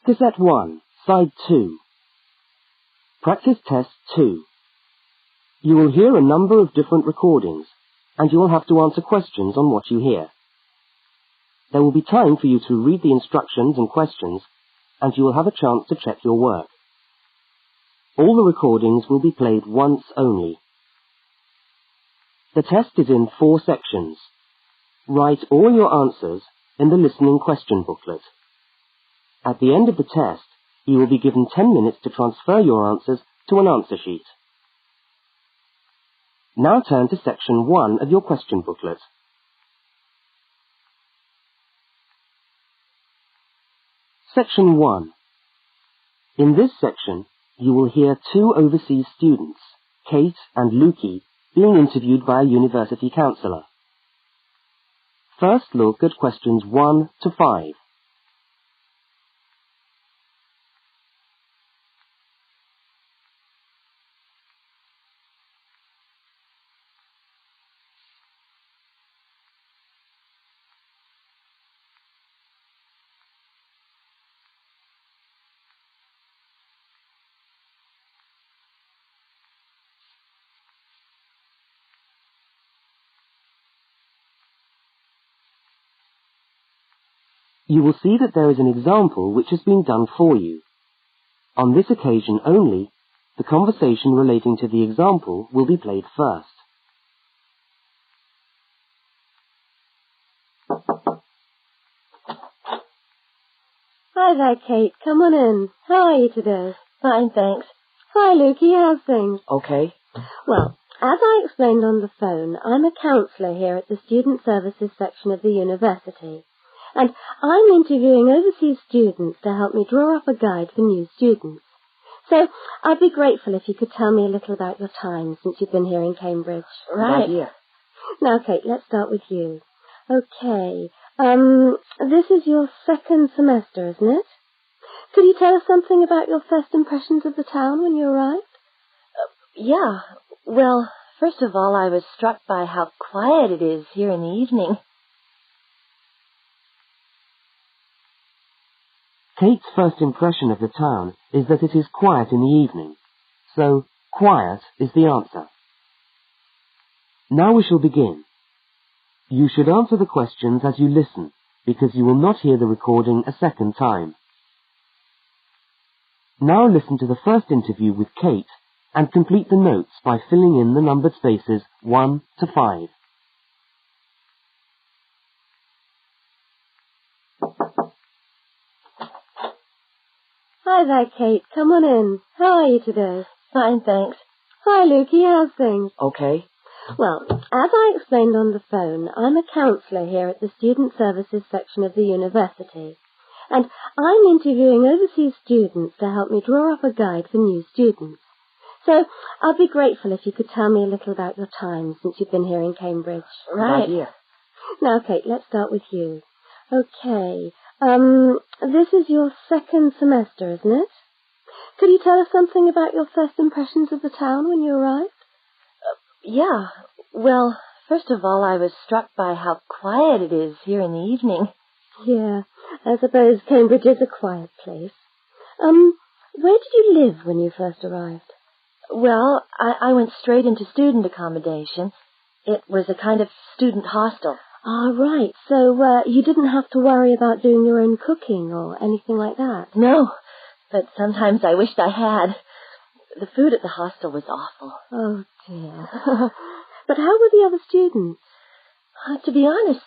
Cassette 1, Side 2. Practice Test 2. You will hear a number of different recordings, and you will have to answer questions on what you hear. There will be time for you to read the instructions and questions, and you will have a chance to check your work. All the recordings will be played once only. The test is in 4 sections. Write all your answers in the listening question booklet. At the end of the test, you will be given 10 minutes to transfer your answers to an answer sheet. Now turn to section 1 of your question booklet. Section 1. In this section, you will hear 2 overseas students, Kate and Lukey, being interviewed by a university counsellor. First look at questions 1 to 5. You will see that there is an example which has been done for you. On this occasion only, the conversation relating to the example will be played first. Hi there, Kate. Come on in. How are you today? Fine, thanks. Hi, Lukey. How's things? Okay. Well, as I explained on the phone, I'm a counsellor here at the Student Services section of the university. And I'm interviewing overseas students to help me draw up a guide for new students. So I'd be grateful if you could tell me a little about your time since you've been here in Cambridge. Right. Yeah. Now, Kate, let's start with you. Okay. This is your 2nd semester, isn't it? Could you tell us something about your first impressions of the town when you arrived? Yeah. Well, first of all, I was struck by how quiet it is here in the evening. Kate's first impression of the town is that it is quiet in the evening, so quiet is the answer. Now we shall begin. You should answer the questions as you listen, because you will not hear the recording a second time. Now listen to the first interview with Kate and complete the notes by filling in the numbered spaces 1 to 5. Hi there, Kate. Come on in. How are you today? Fine, thanks. Hi, Lukey. How's things? Okay. Well, as I explained on the phone, I'm a counsellor here at the Student Services section of the university. And I'm interviewing overseas students to help me draw up a guide for new students. So I'd be grateful if you could tell me a little about your time since you've been here in Cambridge. Right. Yeah. Now, Kate, let's start with you. Okay. This is your 2nd semester, isn't it? Could you tell us something about your first impressions of the town when you arrived? Yeah. Well, first of all, I was struck by how quiet it is here in the evening. Yeah, I suppose Cambridge is a quiet place. Where did you live when you first arrived? Well, I went straight into student accommodation. It was a kind of student hostel. Ah, right. So, you didn't have to worry about doing your own cooking or anything like that? No, but sometimes I wished I had. The food at the hostel was awful. Oh, dear. But how were the other students? To be honest,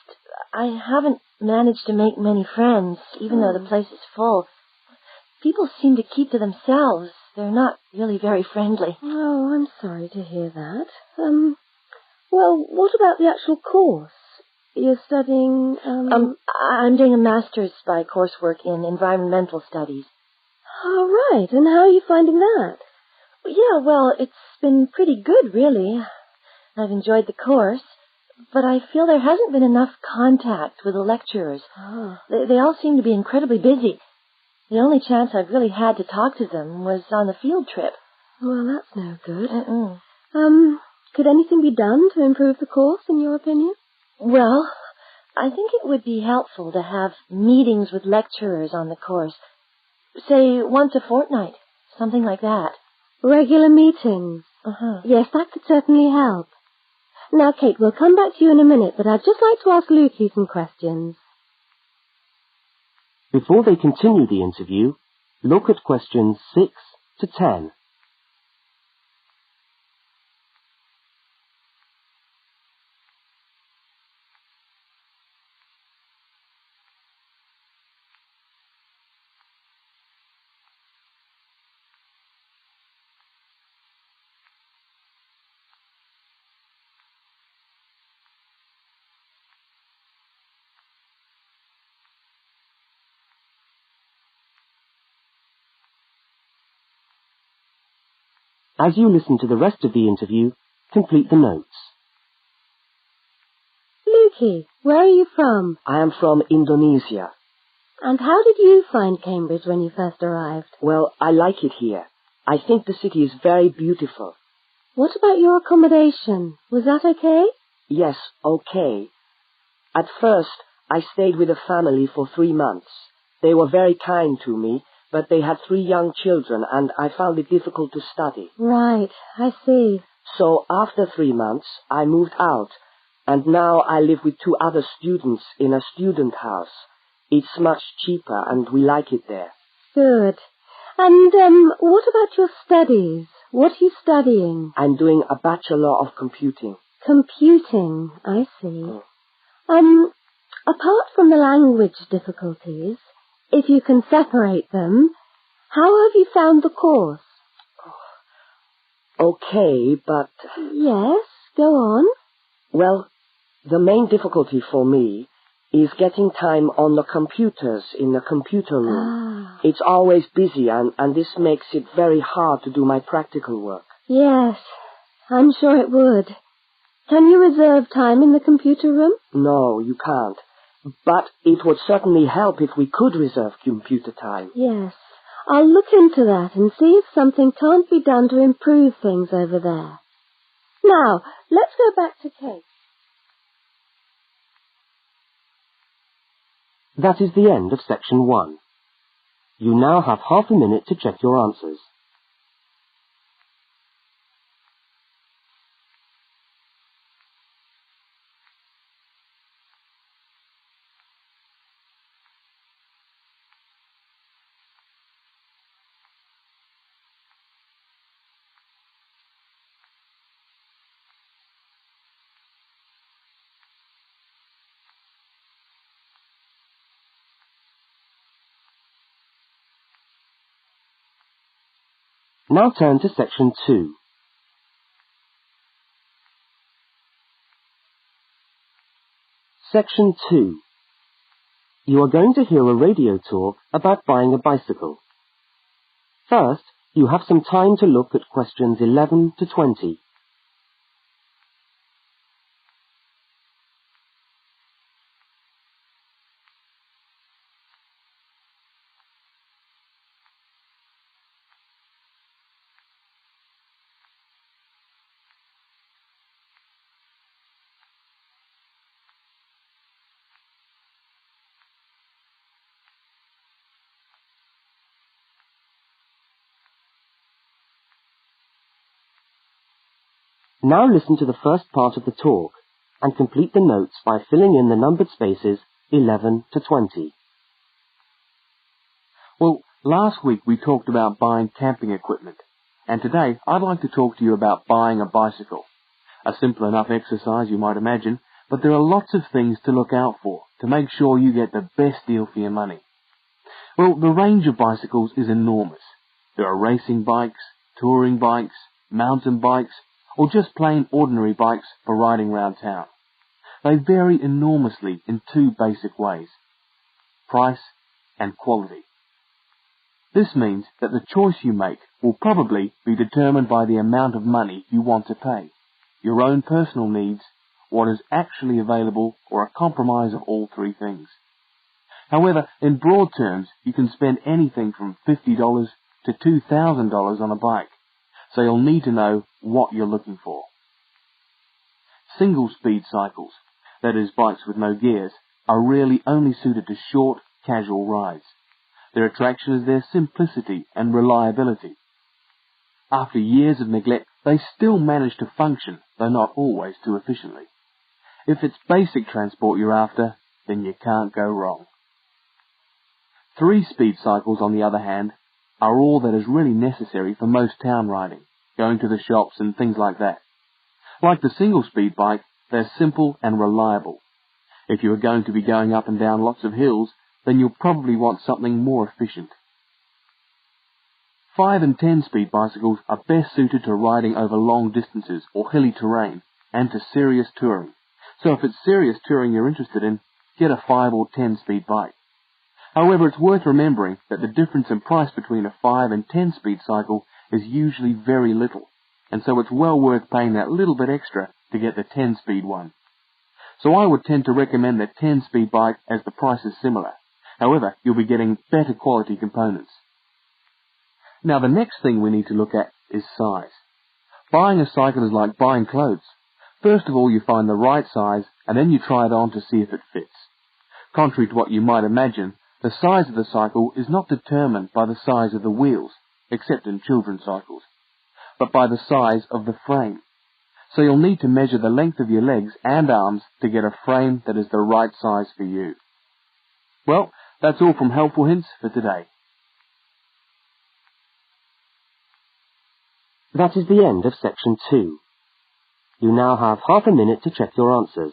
I haven't managed to make many friends, even though the place is full. People seem to keep to themselves. They're not really very friendly. Oh, I'm sorry to hear that. Well, what about the actual course? You're studying, I'm doing a master's by coursework in environmental studies. Oh, right. And how are you finding that? Yeah, well, it's been pretty good, really. I've enjoyed the course, but I feel there hasn't been enough contact with the lecturers. Oh. They all seem to be incredibly busy. The only chance I've really had to talk to them was on the field trip. Well, that's no good. Mm-mm. Could anything be done to improve the course, in your opinion? Well, I think it would be helpful to have meetings with lecturers on the course, say once a fortnight, something like that. Regular meetings. Yes, that could certainly help. Now, Kate, we'll come back to you in a minute, but I'd just like to ask Lukey some questions. Before they continue the interview, look at questions 6 to 10. As you listen to the rest of the interview, complete the notes. Lukey, where are you from? I am from Indonesia. And how did you find Cambridge when you first arrived? Well, I like it here. I think the city is very beautiful. What about your accommodation? Was that okay? Yes, okay. At first, I stayed with a family for 3 months. They were very kind to me, but they had 3 young children, and I found it difficult to study. Right, I see. So after 3 months, I moved out, and now I live with 2 other students in a student house. It's much cheaper, and we like it there. Good. And what about your studies? What are you studying? I'm doing a Bachelor of Computing. Computing, I see. Apart from the language difficulties, if you can separate them, how have you found the course? Okay, but... Yes, go on. Well, the main difficulty for me is getting time on the computers in the computer room. It's always busy, and this makes it very hard to do my practical work. Yes, I'm sure it would. Can you reserve time in the computer room? No, you can't. But it would certainly help if we could reserve computer time. Yes, I'll look into that and see if something can't be done to improve things over there. Now, let's go back to Kate. That is the end of section 1. You now have half a minute to check your answers. Now turn to section 2. Section 2. You are going to hear a radio talk about buying a bicycle. First, you have some time to look at questions 11 to 20. Now listen to the first part of the talk and complete the notes by filling in the numbered spaces 11 to 20. Well, last week we talked about buying camping equipment, and today I'd like to talk to you about buying a bicycle. A simple enough exercise, you might imagine, but there are lots of things to look out for to make sure you get the best deal for your money. Well, the range of bicycles is enormous. There are racing bikes, touring bikes, mountain bikes, or just plain ordinary bikes for riding around town. They vary enormously in 2 basic ways: price and quality. This means that the choice you make will probably be determined by the amount of money you want to pay, your own personal needs, what is actually available, or a compromise of all 3 things. However, in broad terms, you can spend anything from $50 to $2,000 on a bike, so you'll need to know what you're looking for. Single-speed cycles, that is bikes with no gears, are really only suited to short, casual rides. Their attraction is their simplicity and reliability. After years of neglect, they still manage to function, though not always too efficiently. If it's basic transport you're after, then you can't go wrong. 3-speed cycles, on the other hand, are all that is really necessary for most town riding, going to the shops and things like that. Like the single-speed bike, they're simple and reliable. If you are going to be going up and down lots of hills, then you'll probably want something more efficient. 5 and 10-speed bicycles are best suited to riding over long distances or hilly terrain, and to serious touring. So if it's serious touring you're interested in, get a 5 or 10-speed bike. However, it's worth remembering that the difference in price between a 5 and 10-speed cycle is usually very little, and so it's well worth paying that little bit extra to get the 10-speed one. So I would tend to recommend the 10-speed bike as the price is similar. However, you'll be getting better quality components. Now the next thing we need to look at is size. Buying a cycle is like buying clothes. First of all, you find the right size, and then you try it on to see if it fits. Contrary to what you might imagine, the size of the cycle is not determined by the size of the wheels, except in children's cycles, but by the size of the frame. So you'll need to measure the length of your legs and arms to get a frame that is the right size for you. Well, that's all from Helpful Hints for today. That is the end of section 2. You now have half a minute to check your answers.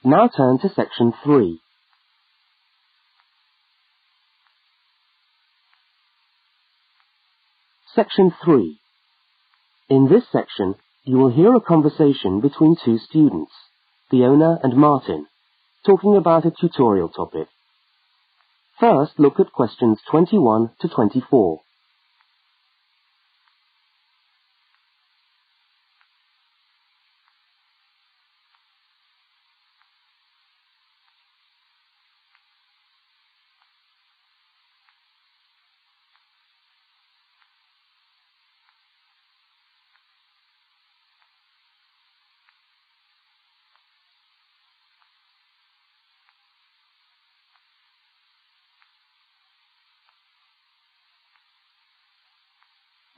Now turn to section 3. Section 3. In this section, you will hear a conversation between 2 students, Fiona and Martin, talking about a tutorial topic. First, look at questions 21 to 24.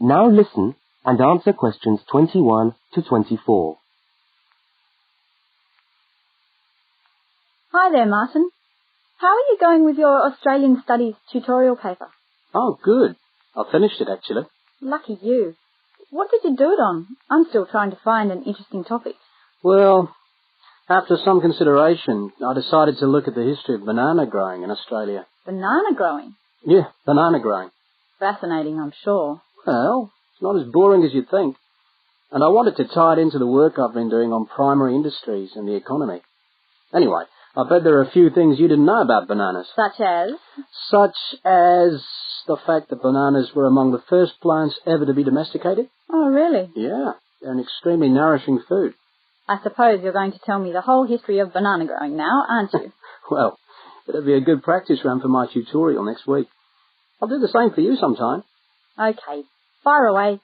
Now listen and answer questions 21 to 24. Hi there, Martin. How are you going with your Australian Studies tutorial paper? Oh, good. I finished it, actually. Lucky you. What did you do it on? I'm still trying to find an interesting topic. Well, after some consideration, I decided to look at the history of banana growing in Australia. Banana growing? Yeah, banana growing. Fascinating, I'm sure. Well, it's not as boring as you'd think. And I wanted to tie it into the work I've been doing on primary industries and the economy. Anyway, I bet there are a few things you didn't know about bananas. Such as? Such as the fact that bananas were among the first plants ever to be domesticated. Oh, really? Yeah, they're an extremely nourishing food. I suppose you're going to tell me the whole history of banana growing now, aren't you? Well, it'll be a good practice run for my tutorial next week. I'll do the same for you sometime. Okay, fire away.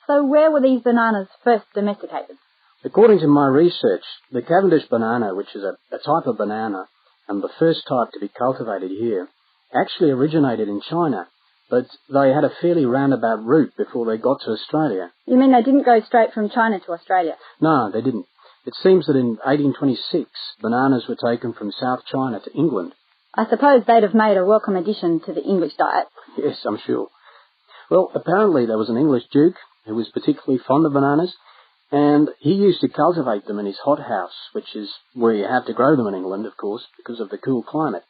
So where were these bananas first domesticated? According to my research, the Cavendish banana, which is a type of banana, and the first type to be cultivated here, actually originated in China, but they had a fairly roundabout route before they got to Australia. You mean they didn't go straight from China to Australia? No, they didn't. It seems that in 1826, bananas were taken from South China to England. I suppose they'd have made a welcome addition to the English diet. Yes, I'm sure. Well, apparently there was an English duke who was particularly fond of bananas, and he used to cultivate them in his hothouse, which is where you have to grow them in England, of course, because of the cool climate.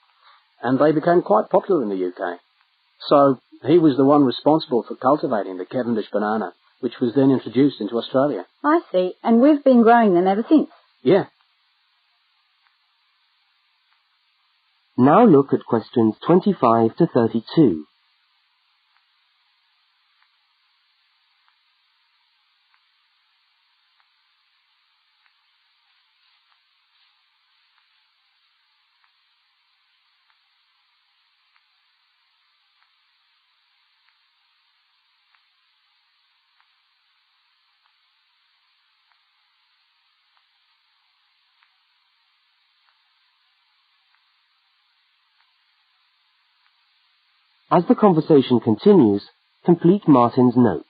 And they became quite popular in the UK. So he was the one responsible for cultivating the Cavendish banana, which was then introduced into Australia. I see, and we've been growing them ever since. Yeah. Now look at questions 25 to 32. As the conversation continues, complete Martin's notes.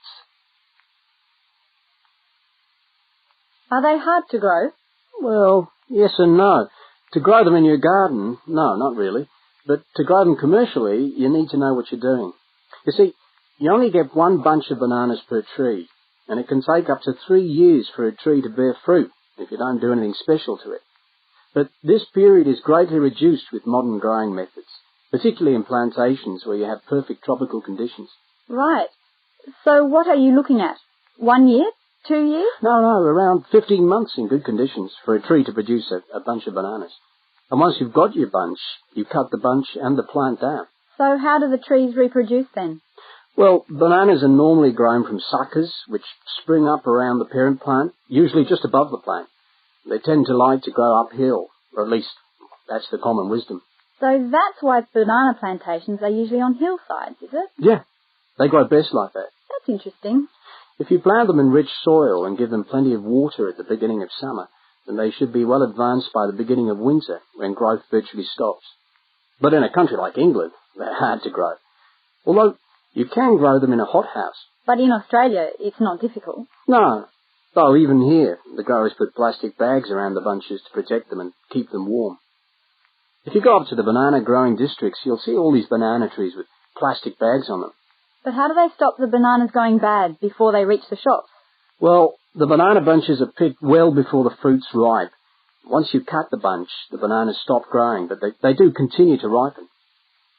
Are they hard to grow? Well, yes and no. To grow them in your garden, no, not really. But to grow them commercially, you need to know what you're doing. You see, you only get one bunch of bananas per tree, and it can take up to 3 years for a tree to bear fruit if you don't do anything special to it. But this period is greatly reduced with modern growing methods, particularly in plantations where you have perfect tropical conditions. Right. So what are you looking at? 1 year? 2 years? No, around 15 months in good conditions for a tree to produce a bunch of bananas. And once you've got your bunch, you cut the bunch and the plant down. So how do the trees reproduce then? Well, bananas are normally grown from suckers, which spring up around the parent plant, usually just above the plant. They tend to like to grow uphill, or at least that's the common wisdom. So that's why banana plantations are usually on hillsides, is it? Yeah, they grow best like that. That's interesting. If you plant them in rich soil and give them plenty of water at the beginning of summer, then they should be well advanced by the beginning of winter, when growth virtually stops. But in a country like England, they're hard to grow. Although you can grow them in a hothouse. But in Australia, it's not difficult. No, though even here, the growers put plastic bags around the bunches to protect them and keep them warm. If you go up to the banana growing districts, you'll see all these banana trees with plastic bags on them. But how do they stop the bananas going bad before they reach the shops? Well, the banana bunches are picked well before the fruit's ripe. Once you cut the bunch, the bananas stop growing, but they do continue to ripen.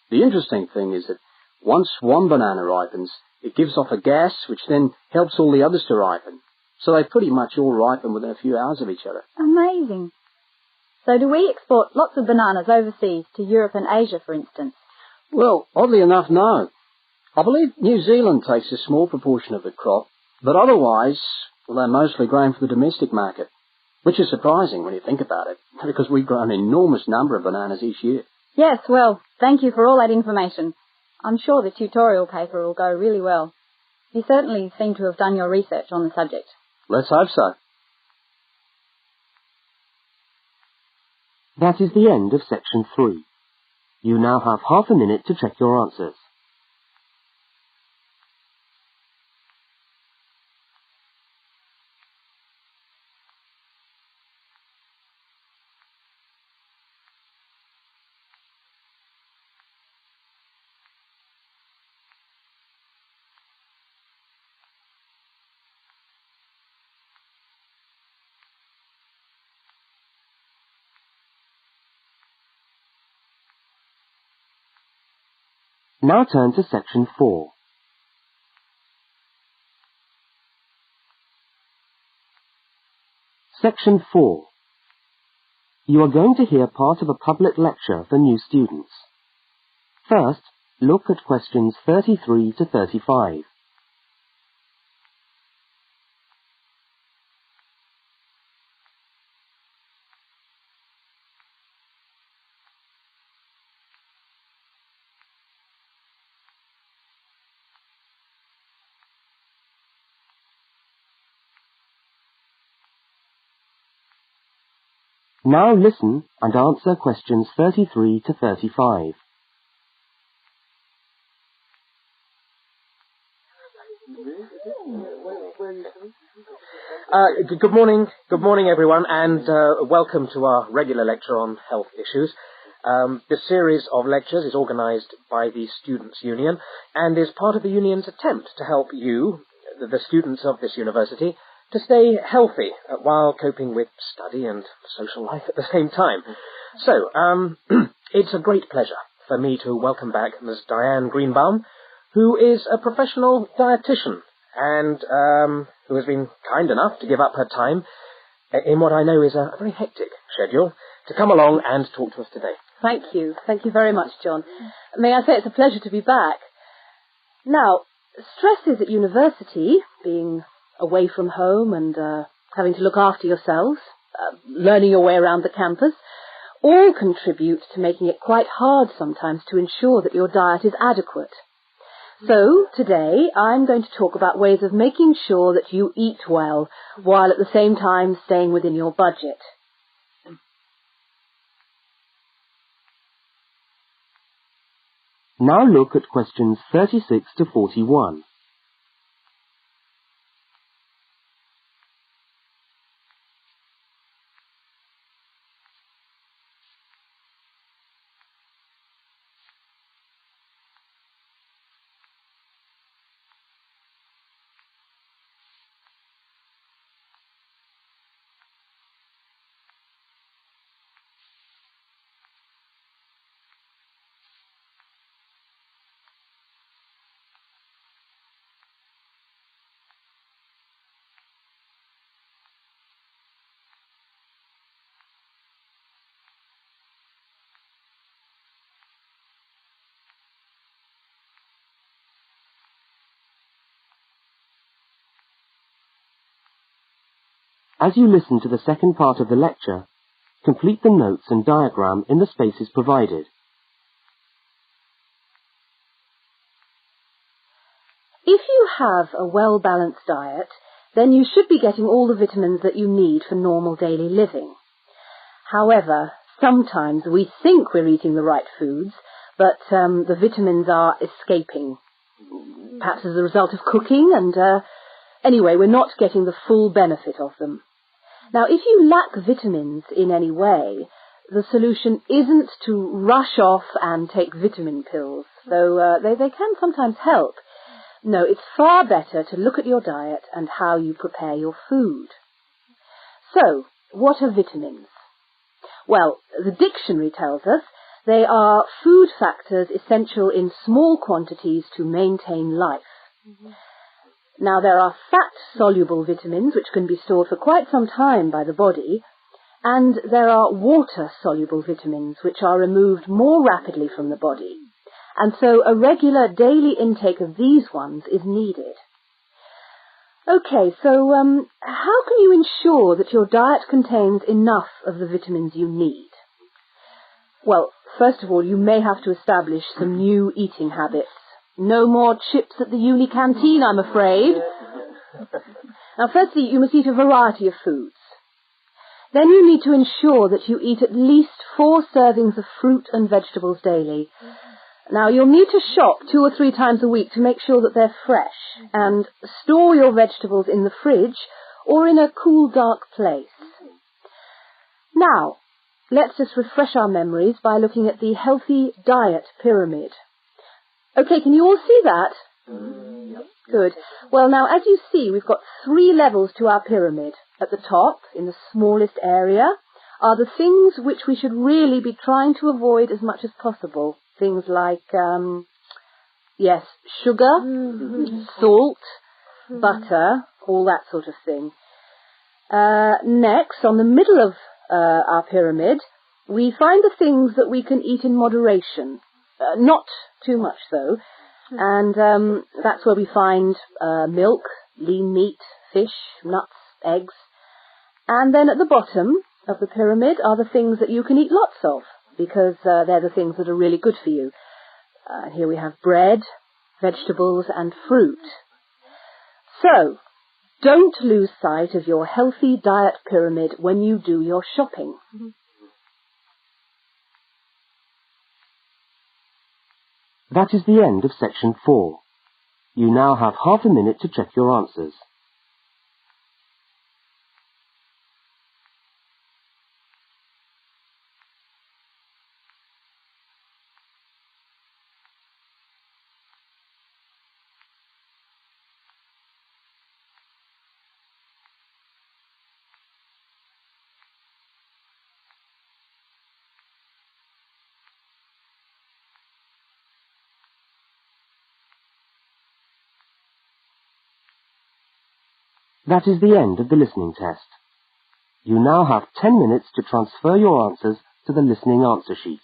The interesting thing is that once one banana ripens, it gives off a gas which then helps all the others to ripen. So they pretty much all ripen within a few hours of each other. Amazing. So do we export lots of bananas overseas to Europe and Asia, for instance? Well, oddly enough, no. I believe New Zealand takes a small proportion of the crop, but otherwise, well, they're mostly grown for the domestic market, which is surprising when you think about it, because we grow an enormous number of bananas each year. Yes, well, thank you for all that information. I'm sure the tutorial paper will go really well. You certainly seem to have done your research on the subject. Let's hope so. That is the end of section 3. You now have half a minute to check your answers. Now turn to section 4. Section 4. You are going to hear part of a public lecture for new students. First, look at questions 33 to 35. Now listen and answer questions 33 to 35. Good morning everyone, and welcome to our regular lecture on health issues. This series of lectures is organised by the Students' Union and is part of the Union's attempt to help you, the students of this university, to stay healthy while coping with study and social life at the same time. So, it's a great pleasure for me to welcome back Ms. Diane Greenbaum, who is a professional dietitian and who has been kind enough to give up her time in what I know is a very hectic schedule to come along and talk to us today. Thank you. Thank you very much, John. May I say it's a pleasure to be back. Now, stresses at university, being away from home and having to look after yourselves, learning your way around the campus, all contribute to making it quite hard sometimes to ensure that your diet is adequate. So, today, I'm going to talk about ways of making sure that you eat well, while at the same time staying within your budget. Now look at questions 36 to 41. As you listen to the second part of the lecture, complete the notes and diagram in the spaces provided. If you have a well-balanced diet, then you should be getting all the vitamins that you need for normal daily living. However, sometimes we think we're eating the right foods, but the vitamins are escaping, perhaps as a result of cooking, and anyway, we're not getting the full benefit of them. Now, if you lack vitamins in any way, the solution isn't to rush off and take vitamin pills, though they can sometimes help. No, it's far better to look at your diet and how you prepare your food. So, what are vitamins? Well, the dictionary tells us they are food factors essential in small quantities to maintain life. Now, there are fat-soluble vitamins which can be stored for quite some time by the body, and there are water-soluble vitamins which are removed more rapidly from the body. And so a regular daily intake of these ones is needed. Okay, so how can you ensure that your diet contains enough of the vitamins you need? Well, first of all, you may have to establish some new eating habits. No more chips at the uni canteen, I'm afraid. Now, firstly, you must eat a variety of foods. Then you need to ensure that you eat at least 4 servings of fruit and vegetables daily. Now, you'll need to shop 2 or 3 times a week to make sure that they're fresh, and store your vegetables in the fridge or in a cool, dark place. Now, let's just refresh our memories by looking at the healthy diet pyramid. Okay, can you all see that? Good. Well, now, as you see, we've got 3 levels to our pyramid. At the top, in the smallest area, are the things which we should really be trying to avoid as much as possible. Things like, sugar, salt, butter, all that sort of thing. Next, on the middle of our pyramid, we find the things that we can eat in moderation. Not too much, though. And that's where we find milk, lean meat, fish, nuts, eggs. And then at the bottom of the pyramid are the things that you can eat lots of, because they're the things that are really good for you. Here we have bread, vegetables, and fruit. So, don't lose sight of your healthy diet pyramid when you do your shopping. That is the end of section 4. You now have half a minute to check your answers. That is the end of the listening test. You now have 10 minutes to transfer your answers to the listening answer sheet.